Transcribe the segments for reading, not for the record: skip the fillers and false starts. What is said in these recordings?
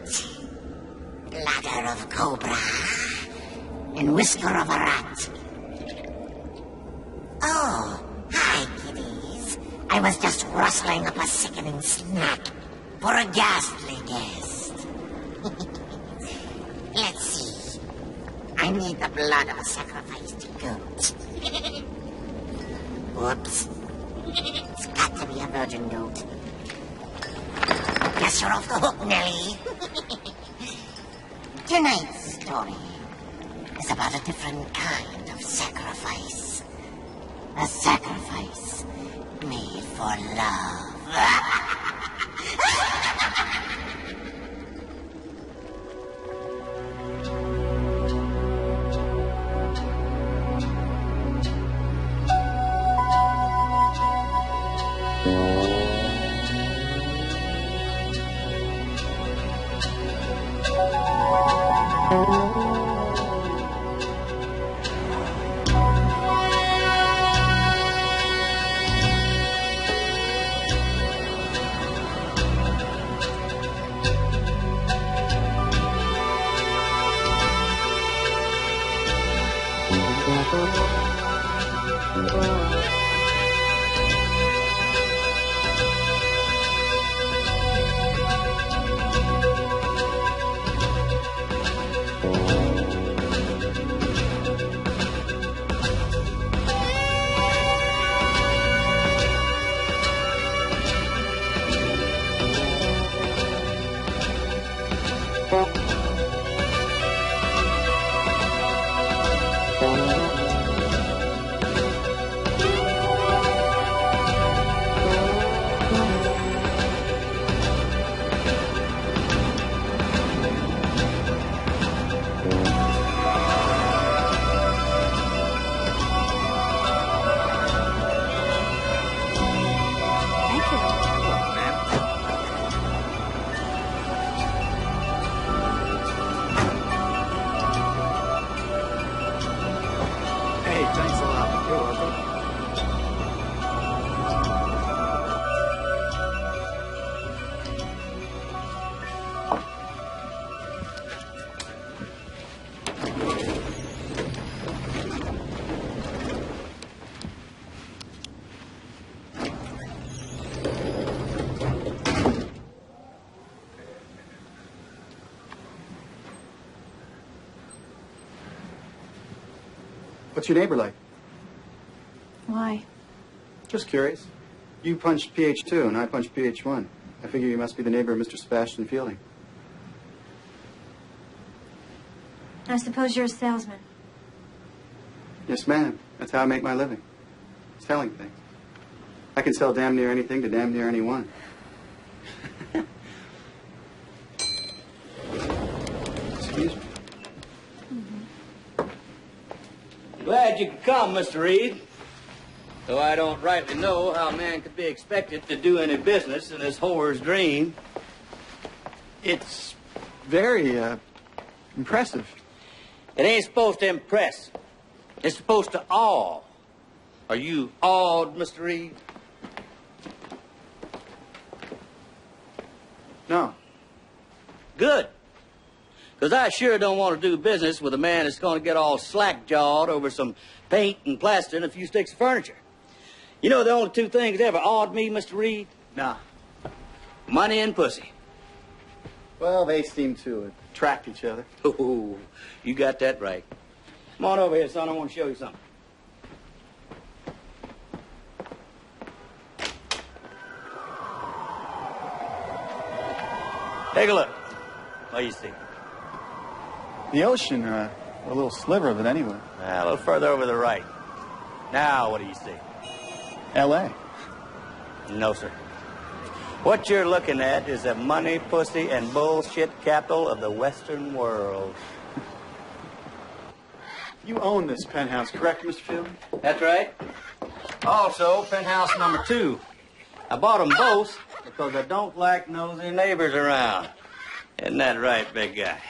rat, bladder of cobra, and whisker of a rat. Oh, hi, kiddies. I was just rustling up a sickening snack for a ghastly guest. Let's see. I need the blood of a sacrificed goat. Whoops. It's got to be a virgin goat. Guess you're off the hook, Nellie. Tonight's story is about a different kind of sacrifice. A sacrifice made for love. What's your neighbor like? Why? Just curious. You punched PH2 and I punched PH1. I figure you must be the neighbor of Mr. Sebastian Fielding. I suppose you're a salesman. Yes, ma'am. That's how I make my living. Selling things. I can sell damn near anything to damn near anyone. Excuse me. Glad you could come, Mr. Reed. Though I don't rightly know how a man could be expected to do any business in this whore's dream. It's very, impressive. It ain't supposed to impress. It's supposed to awe. Are you awed, Mr. Reed? No. Good. Because I sure don't want to do business with a man that's going to get all slack-jawed over some paint and plaster and a few sticks of furniture. You know the only two things that ever awed me, Mr. Reed? Nah. Money and pussy. Well, they seem to attract each other. Oh, you got that right. Come on over here, son. I want to show you something. Take a look. What do you see? The ocean, a little sliver of it anyway. A little further over the right. Now, what do you see? L.A. No, sir. What you're looking at is the money, pussy, and bullshit capital of the Western world. You own this penthouse, correct, Mr. Fielding? That's right. Also, penthouse number 2. I bought them both because I don't like nosy neighbors around. Isn't that right, big guy?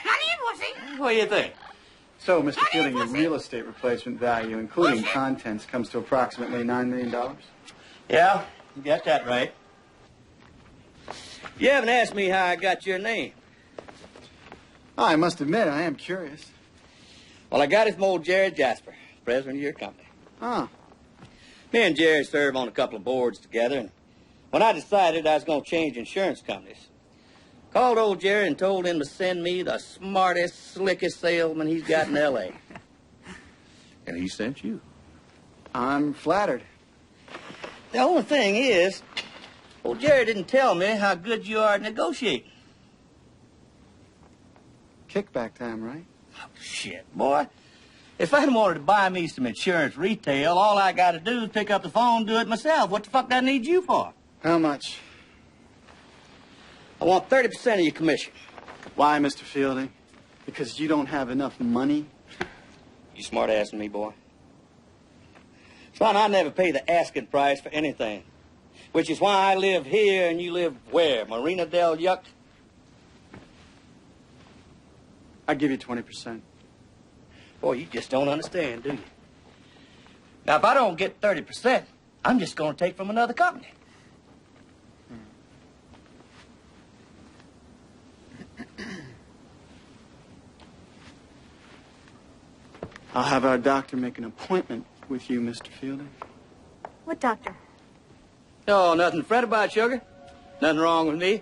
What do you think? So, Mr. Fielding, your real estate replacement value, including contents, comes to approximately $9 million? Yeah, you got that right. You haven't asked me how I got your name. Oh, I must admit, I am curious. Well, I got it from old Jerry Jasper, president of your company. Oh. Me and Jerry serve on a couple of boards together, and when I decided I was going to change insurance companies, called old Jerry and told him to send me the smartest, slickest salesman he's got in L.A. And he sent you. I'm flattered. The only thing is, old Jerry didn't tell me how good you are at negotiating. Kickback time, right? Oh, shit, boy. If I'd wanted to buy me some insurance retail, all I got to do is pick up the phone and do it myself. What the fuck do I need you for? How much? I want 30% of your commission. Why, Mr. Fielding? Because you don't have enough money? You smart-assing me, boy. Son, I never pay the asking price for anything. Which is why I live here and you live where? Marina del Yuck? I give you 20%. Boy, you just don't understand, do you? Now, if I don't get 30%, I'm just going to take from another company. I'll have our doctor make an appointment with you, Mr. Fielding. What doctor? Oh, nothing to fret about, sugar. Nothing wrong with me.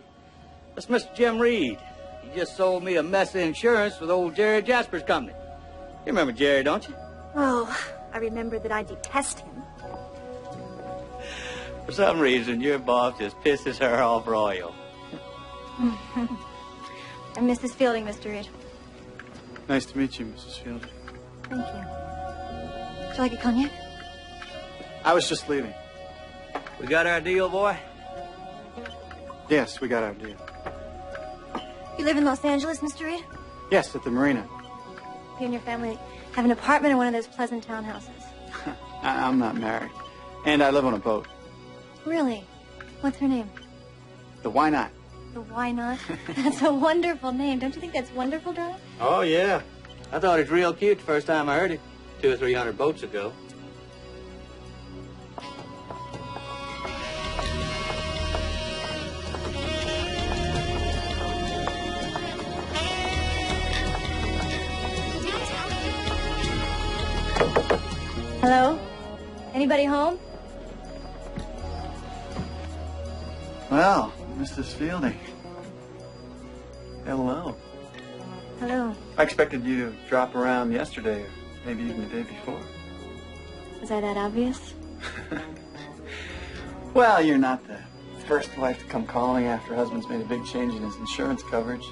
That's Mr. Jim Reed. He just sold me a mess of insurance with old Jerry Jasper's company. You remember Jerry, don't you? Oh, I remember that I detest him. For some reason, your boss just pisses her off royal. I'm Mrs. Fielding, Mr. Reed. Nice to meet you, Mrs. Fielding. Thank you. Would you like a cognac? I was just leaving. We got our deal, boy? Yes, we got our deal. You live in Los Angeles, Mr. Reed? Yes, at the marina. You and your family have an apartment in one of those pleasant townhouses. I'm not married. And I live on a boat. Really? What's her name? The Why Not? The Why Not? That's a wonderful name. Don't you think that's wonderful, darling? Oh, yeah. I thought it was real cute the first time I heard it, 200 or 300 boats ago. Hello? Anybody home? Well, Mrs. Fielding. Hello. Hello. I expected you to drop around yesterday, or maybe even the day before. Was I that obvious? Well, you're not the first wife to come calling after husband's made a big change in his insurance coverage.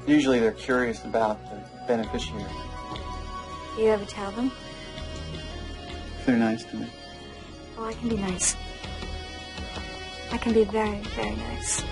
Usually they're curious about the beneficiary. Do you ever tell them? They're nice to me. Oh, I can be nice. I can be very, very nice.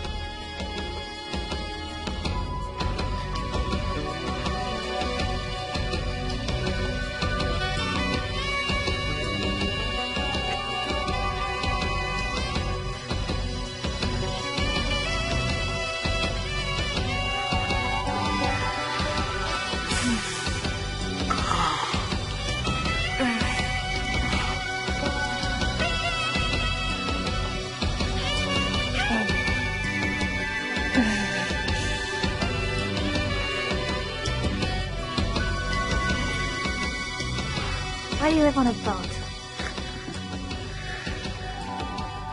Why do you live on a boat?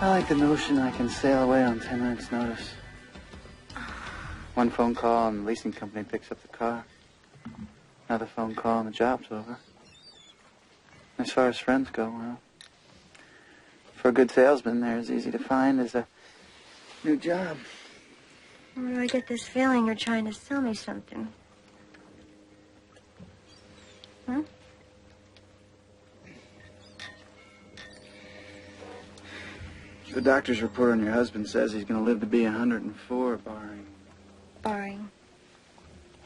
I like the notion I can sail away on 10 minutes' notice. One phone call and the leasing company picks up the car. Another phone call and the job's over. As far as friends go, well, for a good salesman, they're as easy to find as a new job. Where do I get this feeling you're trying to sell me something? Huh? The doctor's report on your husband says he's going to live to be 104, barring...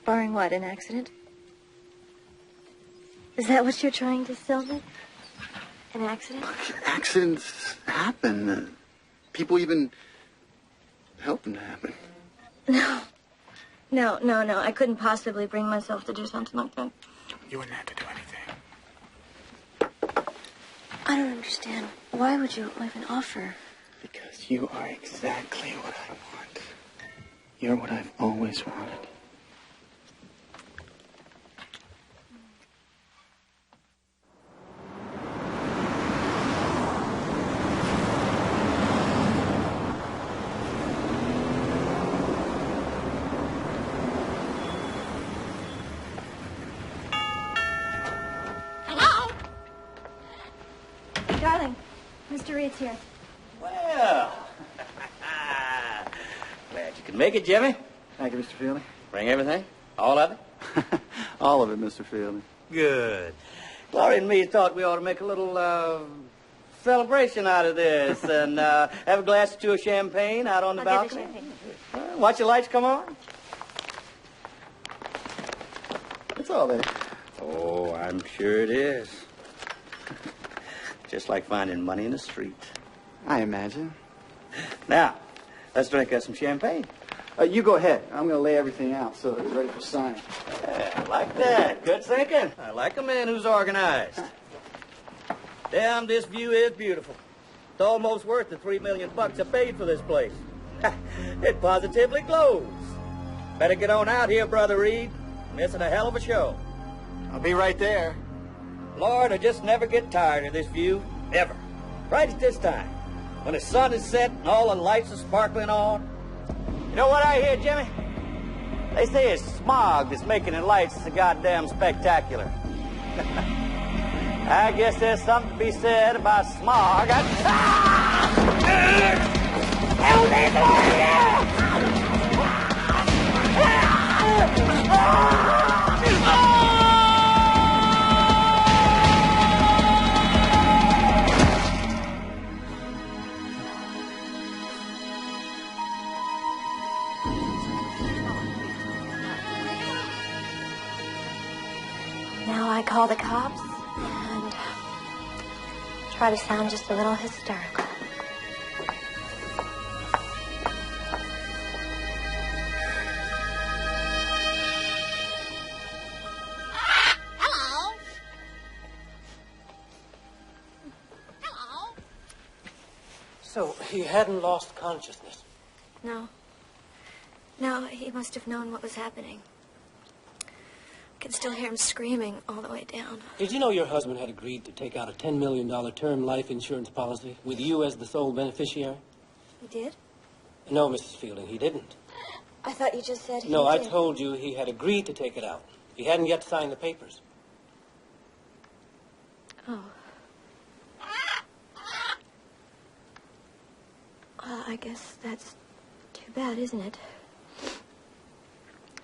Barring what, an accident? Is that what you're trying to sell me? An accident? Accidents happen. People even help them to happen. No. I couldn't possibly bring myself to do something like that. You wouldn't have to do anything. I don't understand. Why would you even offer? Because you are exactly what I want. You're what I've always wanted. It's here. Well, glad you could make it, Jimmy. Thank you, Mr. Fielding. Bring everything? All of it? All of it, Mr. Fielding. Good. Gloria and me thought we ought to make a little celebration out of this and have a glass or two of champagne out on the I'll get the balcony. champagne. Watch the lights come on. It's all there. Oh, I'm sure it is. Just like finding money in the street. I imagine. Now, let's drink us some champagne. You go ahead. I'm going to lay everything out so that it's ready for signing. Yeah, I like that. Good thinking. I like a man who's organized. Damn, this view is beautiful. It's almost worth the $3 million I paid for this place. It positively glows. Better get on out here, Brother Reed. Missing a hell of a show. I'll be right there. Lord, I just never get tired of this view, ever. Right at this time, when the sun is set and all the lights are sparkling on. You know what I hear, Jimmy? They say it's smog that's making the lights so goddamn spectacular. I guess there's something to be said about smog. Help me, Gloria! Now I call the cops and try to sound just a little hysterical. Hello? Hello? So he hadn't lost consciousness. No. No, he must have known what was happening. I can still hear him screaming all the way down. Did you know your husband had agreed to take out a $10 million term life insurance policy with you as the sole beneficiary? He did? No, Mrs. Fielding, he didn't. I thought you just said he No, I did. told you he had agreed to take it out. He hadn't yet signed the papers. Oh. I guess that's too bad, isn't it?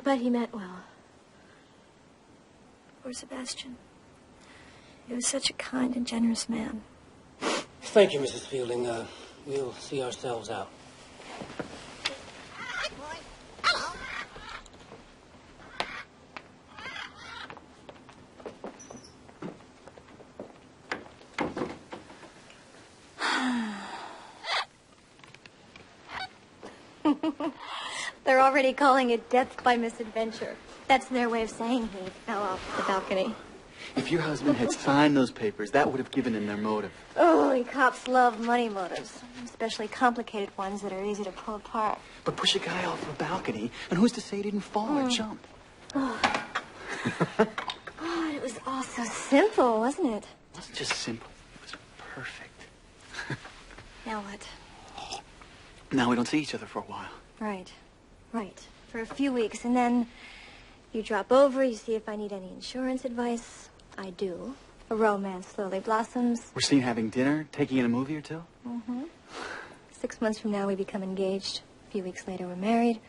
But he meant well. Poor Sebastian. He was such a kind and generous man. Thank you, Mrs. Fielding. We'll see ourselves out. Hi, boy. Hello. They're already calling it death by misadventure. That's their way of saying he fell off the balcony. If your husband had signed those papers, that would have given him their motive. Oh, and cops love money motives, especially complicated ones that are easy to pull apart. But push a guy off a balcony, and who's to say he didn't fall or jump? Oh, it was all so simple, wasn't it? It wasn't just simple. It was perfect. Now what? Now we don't see each other for a while. Right. For a few weeks, and then you drop over, you see if I need any insurance advice. I do. A romance slowly blossoms. We're seen having dinner, taking in a movie or two. 6 months from now, we become engaged. A few weeks later, we're married.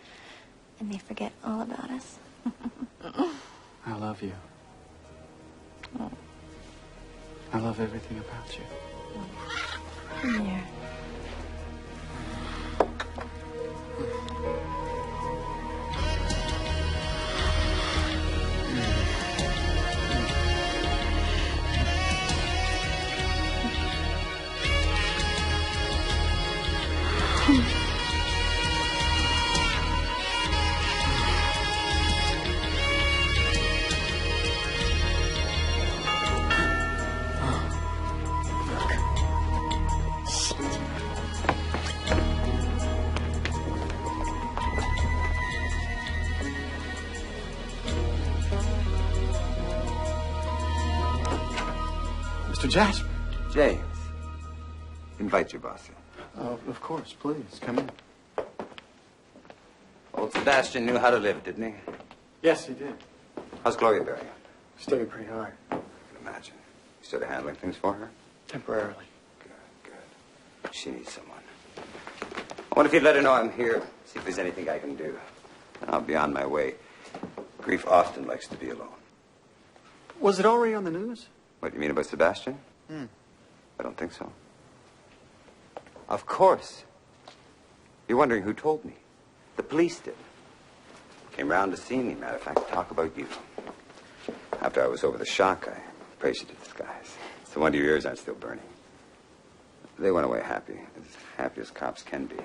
And they forget all about us. I love you. I love everything about you. Come here. Mr. Jasper. James, invite your boss in. Oh, of course, please, come in. Old Sebastian knew how to live, didn't he? Yes, he did. How's Gloria bearing up? Studied pretty hard. I can imagine. You sort of handling things for her? Temporarily. Good. She needs someone. I wonder if you'd let her know I'm here. See if there's anything I can do. I'll be on my way. Grief often likes to be alone. Was it already on the news? What, you mean about Sebastian? I don't think so. Of course. You're wondering who told me. The police did. Came round to see me, matter of fact, talk about you. After I was over the shock, I prayed you to disguise. It's the wonder your ears aren't still burning. They went away happy as cops can be.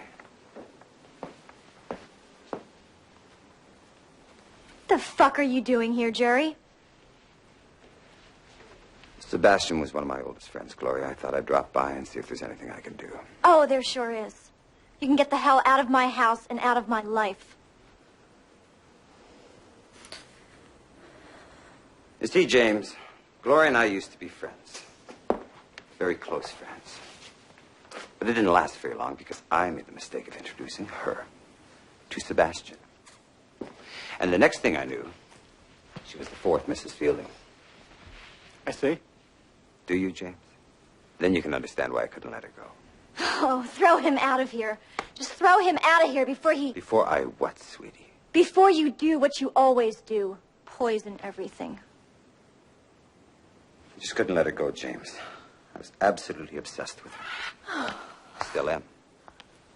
The fuck are you doing here, Jerry? Sebastian was one of my oldest friends, Gloria. I thought I'd drop by and see if there's anything I can do. Oh, there sure is. You can get the hell out of my house and out of my life. You see, James, Gloria and I used to be friends. Very close friends. But it didn't last very long because I made the mistake of introducing her to Sebastian. And the next thing I knew, she was the fourth Mrs. Fielding. I see. Do you, James? Then you can understand why I couldn't let her go. Oh, throw him out of here. Just throw him out of here before he... Before I what, sweetie? Before you do what you always do. Poison everything. I just couldn't let her go, James. I was absolutely obsessed with her. Still am.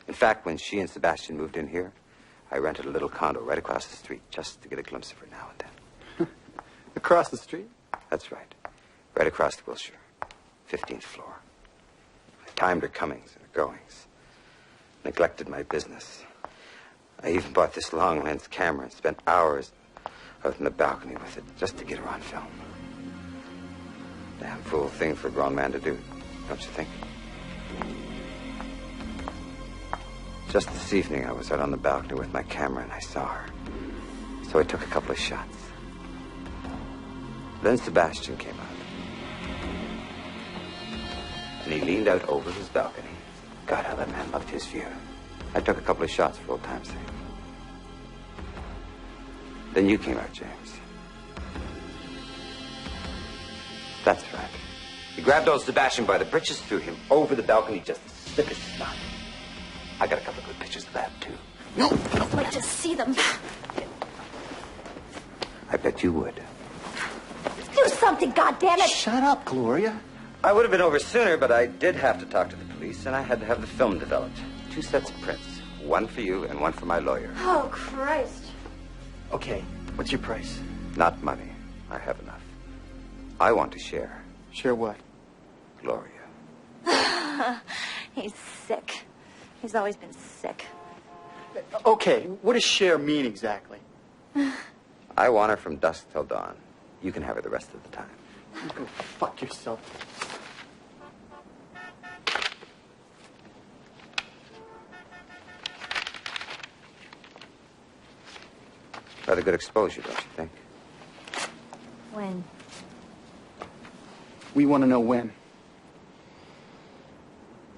In fact, when she and Sebastian moved in here, I rented a little condo right across the street just to get a glimpse of her now and then. Across the street? That's right. Right across the Wilshire. 15th floor. I timed her comings and her goings. Neglected my business. I even bought this long-lens camera and spent hours out in the balcony with it just to get her on film. Damn fool thing for a grown man to do, don't you think? Just this evening, I was out on the balcony with my camera and I saw her. So I took a couple of shots. Then Sebastian came out. And he leaned out over his balcony. God, how that man loved his view. I took a couple of shots for old time's sake. Then you came out, James. That's right. He grabbed old Sebastian by the britches, threw him over the balcony just to slip his snot. I got a couple of good pictures of that, too. No, I'd like to see them. I bet you would. Do something, goddammit! Shut up, Gloria. I would have been over sooner, but I did have to talk to the police, and I had to have the film developed. 2 sets of prints. One for you and one for my lawyer. Oh, Christ. Okay, what's your price? Not money. I have enough. I want to share. Share what? Gloria. He's sick. He's always been sick. Okay, what does share mean exactly? I want her from dusk till dawn. You can have her the rest of the time. You go fuck yourself. Rather good exposure, don't you think? When? We want to know when.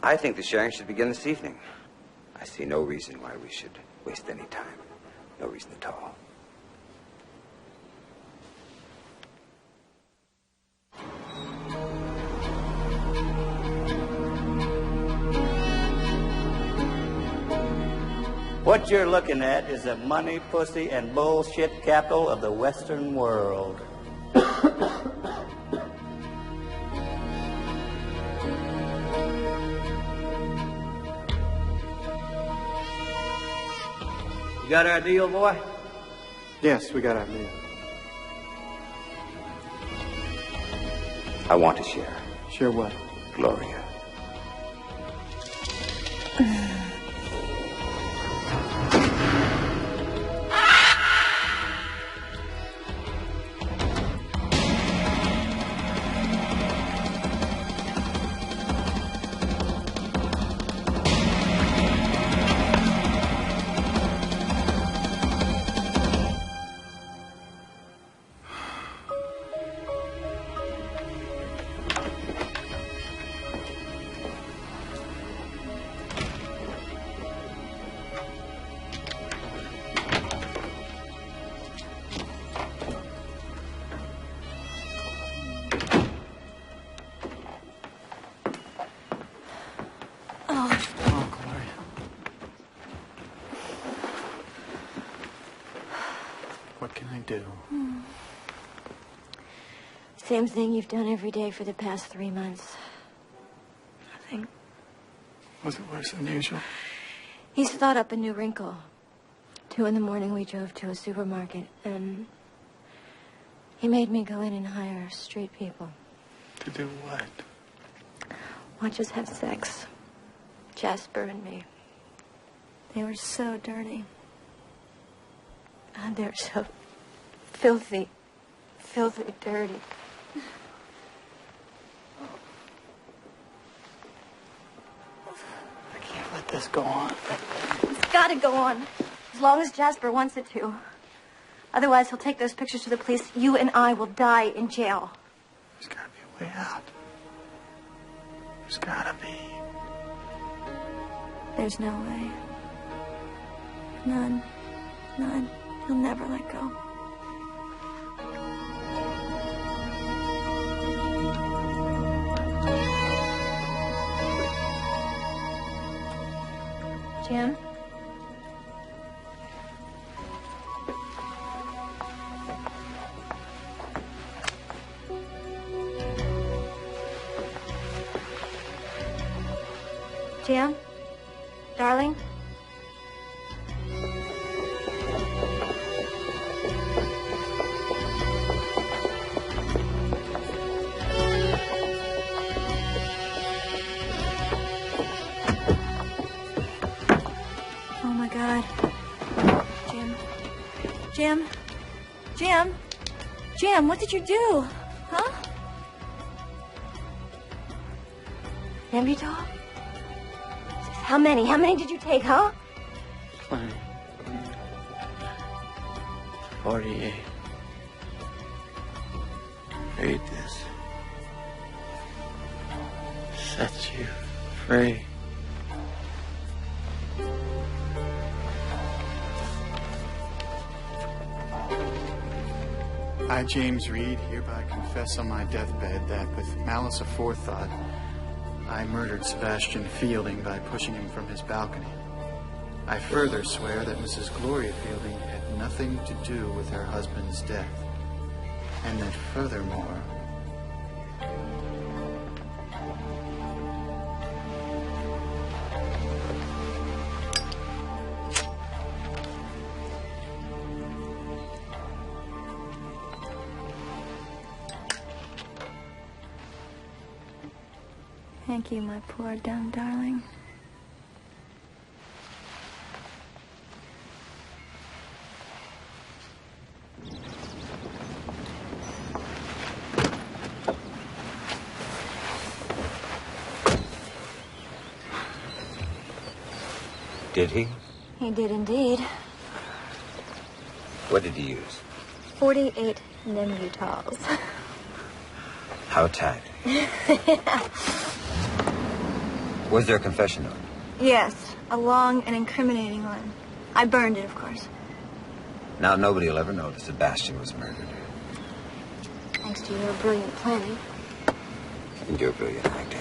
I think the sharing should begin this evening. I see no reason why we should waste any time. No reason at all. What you're looking at is the money, pussy, and bullshit capital of the Western world. You got our deal, boy? Yes, we got our deal. I want to share. Share what? Gloria. What can I do? Same thing you've done every day for the past 3 months. Nothing. Was it worse than usual? He's thought up a new wrinkle. 2 in the morning, we drove to a supermarket, and he made me go in and hire street people. To do what? Watch us have sex. Jasper and me. They were so dirty. And they're so filthy dirty. I can't let this go on. It's gotta go on. As long as Jasper wants it to. Otherwise, he'll take those pictures to the police. You and I will die in jail. There's gotta be a way out. There's gotta be. There's no way. None. None. He'll never let go. Jim? Jim? Darling? Oh, my God. Jim, what did you do? Huh? Nembutal? How many? How many did you take, huh? 20. 48. Read this. Sets you free. I, James Reed, hereby confess on my deathbed that with malice aforethought, I murdered Sebastian Fielding by pushing him from his balcony. I further swear that Mrs. Gloria Fielding had nothing to do with her husband's death, and that furthermore, Thank you, my poor dumb darling. Did he? He did indeed. What did he use? 48 Nembutals. How tight? Was there a confession note? Yes, a long and incriminating one. I burned it, of course. Now nobody will ever know that Sebastian was murdered. Thanks to your brilliant planning. And your brilliant acting.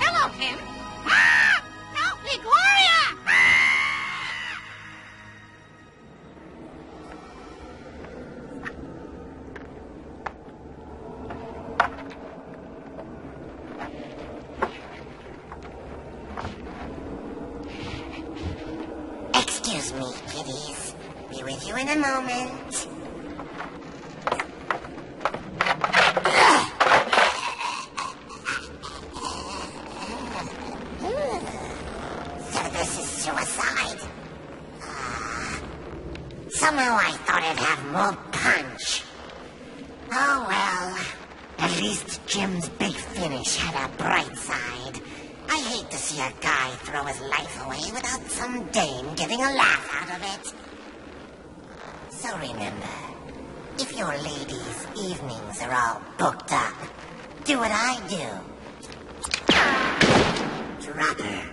Hello, Tim. Help me, Gloria! Excuse me, kiddies. Be with you in a moment. So this is suicide? Somehow I thought it'd have more punch. Oh well. At least Jim's big finish had a bright side. I hate to see a guy throw his life away without some dame getting a laugh out of it. So remember, if your ladies' evenings are all booked up, do what I do. Drop her.